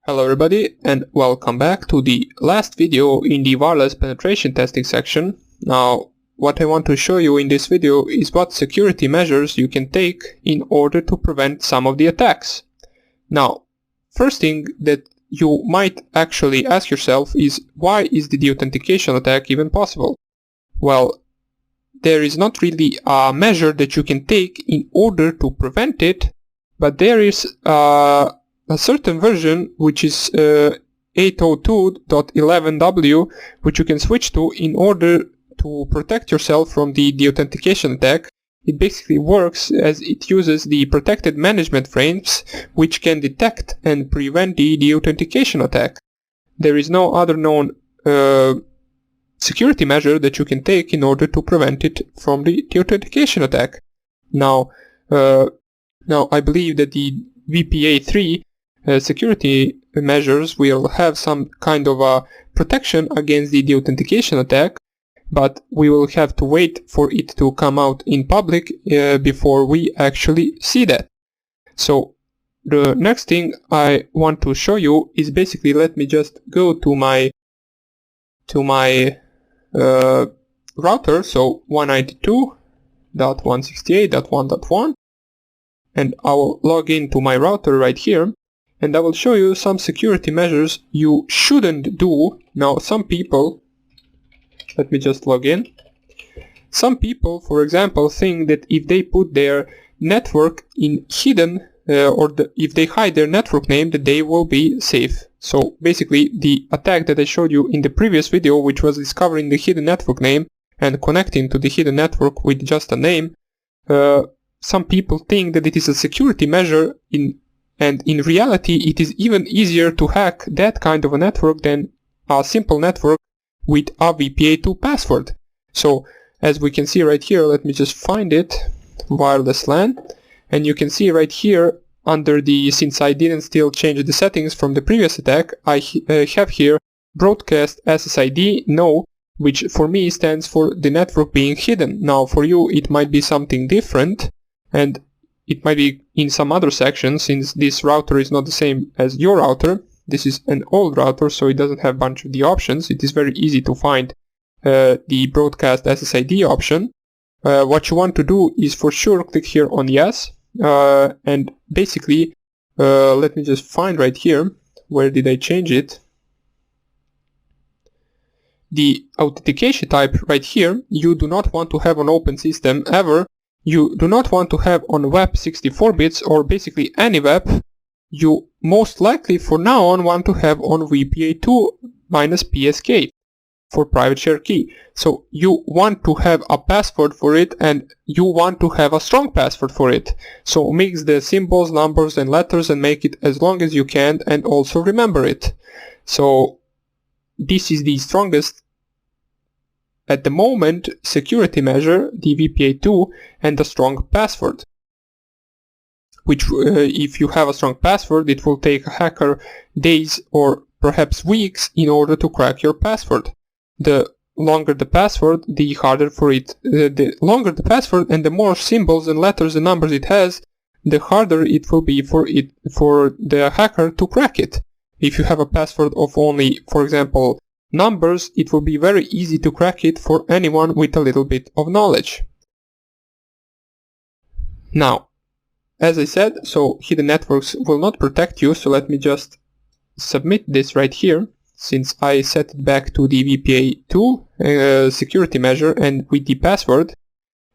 Hello everybody and welcome back to the last video in the wireless penetration testing section. Now what I want to show you in this video is what security measures you can take in order to prevent some of the attacks. Now first thing that you might actually ask yourself is, why is the deauthentication attack even possible? Well, there is not really a measure that you can take in order to prevent it, but there is a certain version which is 802.11w, which you can switch to in order to protect yourself from the deauthentication attack. It basically works as it uses the protected management frames which can detect and prevent the deauthentication attack. There is no other known security measure that you can take in order to prevent it from the deauthentication attack. Now I believe that the VPA3 security measures will have some kind of a protection against the deauthentication attack, but we will have to wait for it to come out in public before we actually see that. So the next thing I want to show you is basically, let me just go to my router, so 192.168.1.1, and I will log into my router right here. And I will show you some security measures you shouldn't do. Now some people, let me just log in. Some people, for example, think that if they put their network in hidden, if they hide their network name, that they will be safe. So basically the attack that I showed you in the previous video, which was discovering the hidden network name and connecting to the hidden network with just a name, some people think that it is a security measure, and in reality it is even easier to hack that kind of a network than a simple network with a VPA2 password. So as we can see right here, let me just find it, wireless LAN, and you can see right here under the, since I didn't still change the settings from the previous attack, I have here broadcast SSID no, which for me stands for the network being hidden. Now for you it might be something different, and it might be in some other section, since this router is not the same as your router. This is an old router, so it doesn't have a bunch of the options. It is very easy to find the broadcast SSID option. What you want to do is for sure click here on yes, and basically let me just find right here, where did I change it? The authentication type right here, you do not want to have on open system ever. You do not want to have on web 64 bits or basically any web. You most likely for now on want to have on VPA2 minus PSK for private share key. So you want to have a password for it, and you want to have a strong password for it. So mix the symbols, numbers and letters and make it as long as you can, and also remember it. So this is the strongest at the moment security measure, the VPA2, and a strong password, which if you have a strong password, it will take a hacker days or perhaps weeks in order to crack your password. The longer the password, the harder for it. The longer the password and the more symbols and letters and numbers it has, the harder it will be for the hacker to crack it. If you have a password of only, for example, numbers, it will be very easy to crack it for anyone with a little bit of knowledge. Now, as I said, so hidden networks will not protect you, so let me just submit this right here, since I set it back to the VPA2 security measure and with the password.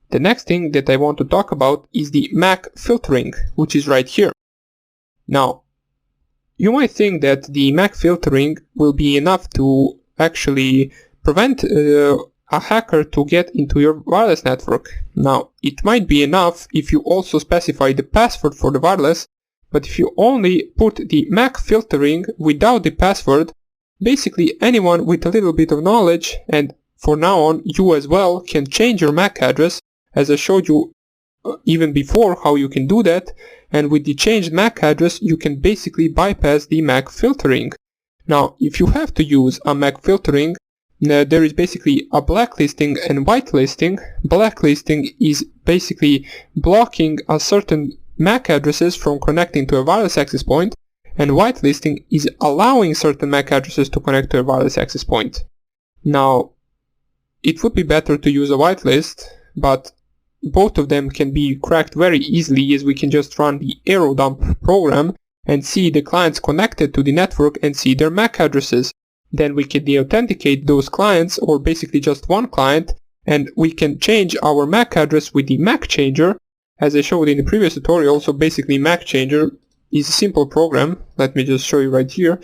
The next thing that I want to talk about is the MAC filtering, which is right here. Now, you might think that the MAC filtering will be enough to actually prevent a hacker to get into your wireless network. Now, it might be enough if you also specify the password for the wireless, but if you only put the MAC filtering without the password, basically anyone with a little bit of knowledge, and for now on you as well, can change your MAC address, as I showed you even before how you can do that, and with the changed MAC address you can basically bypass the MAC filtering. Now, if you have to use a MAC filtering, there is basically a blacklisting and whitelisting. Blacklisting is basically blocking a certain MAC addresses from connecting to a wireless access point, and whitelisting is allowing certain MAC addresses to connect to a wireless access point. Now, it would be better to use a whitelist, but both of them can be cracked very easily, as we can just run the AeroDump program and see the clients connected to the network and see their MAC addresses. Then we can deauthenticate those clients, or basically just one client, and we can change our MAC address with the MAC changer, as I showed in the previous tutorial. So basically MAC changer is a simple program. Let me just show you right here.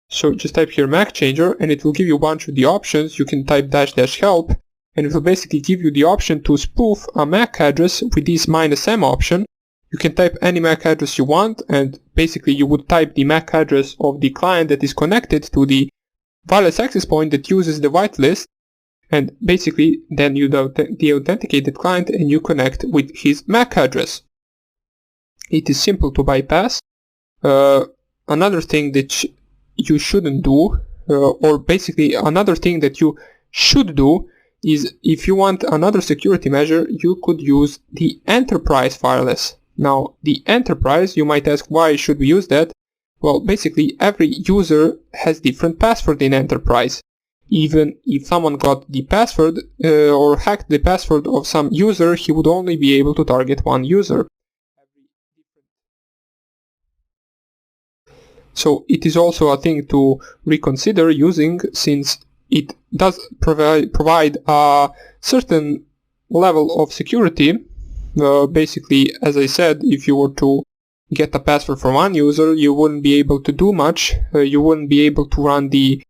So just type here MAC changer and it will give you a bunch of the options. You can type --help and it will basically give you the option to spoof a MAC address with this -m option. You can type any MAC address you want, and basically you would type the MAC address of the client that is connected to the wireless access point that uses the whitelist, and basically then you deauthenticate the client and you connect with his MAC address. It is simple to bypass. Another thing that you shouldn't do, or basically another thing that you should do, is if you want another security measure, you could use the enterprise wireless. Now, the enterprise, you might ask, why should we use that? Well, basically every user has different password in enterprise. Even if someone got the password or hacked the password of some user, he would only be able to target one user. So it is also a thing to reconsider using, since it does provide a certain level of security. Basically, as I said, if you were to get a password from one user, you wouldn't be able to do much. You wouldn't be able to run the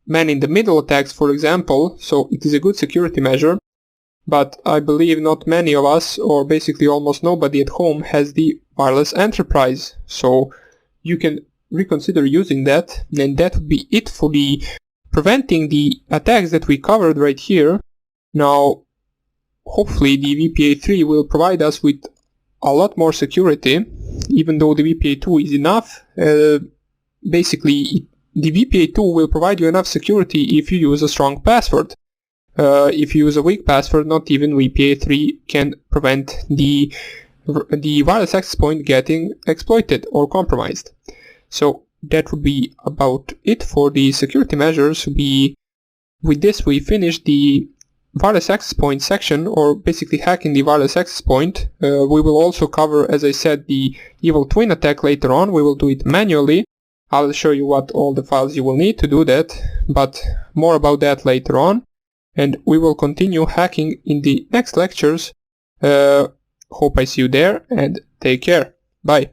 man-in-the-middle attacks, for example, so it is a good security measure. But I believe not many of us, or basically almost nobody at home, has the wireless enterprise. So you can reconsider using that, and that would be it for the preventing the attacks that we covered right here. Now, hopefully the VPA3 will provide us with a lot more security, even though the VPA2 is enough. Basically, the VPA2 will provide you enough security if you use a strong password. If you use a weak password, not even VPA3 can prevent the wireless access point getting exploited or compromised. So that would be about it for the security measures. With this we finished the wireless access point section, or basically hacking the wireless access point. We will also cover, as I said, the evil twin attack later on. We will do it manually. I'll show you what all the files you will need to do that, but more about that later on. And we will continue hacking in the next lectures. Hope I see you there, and take care. Bye.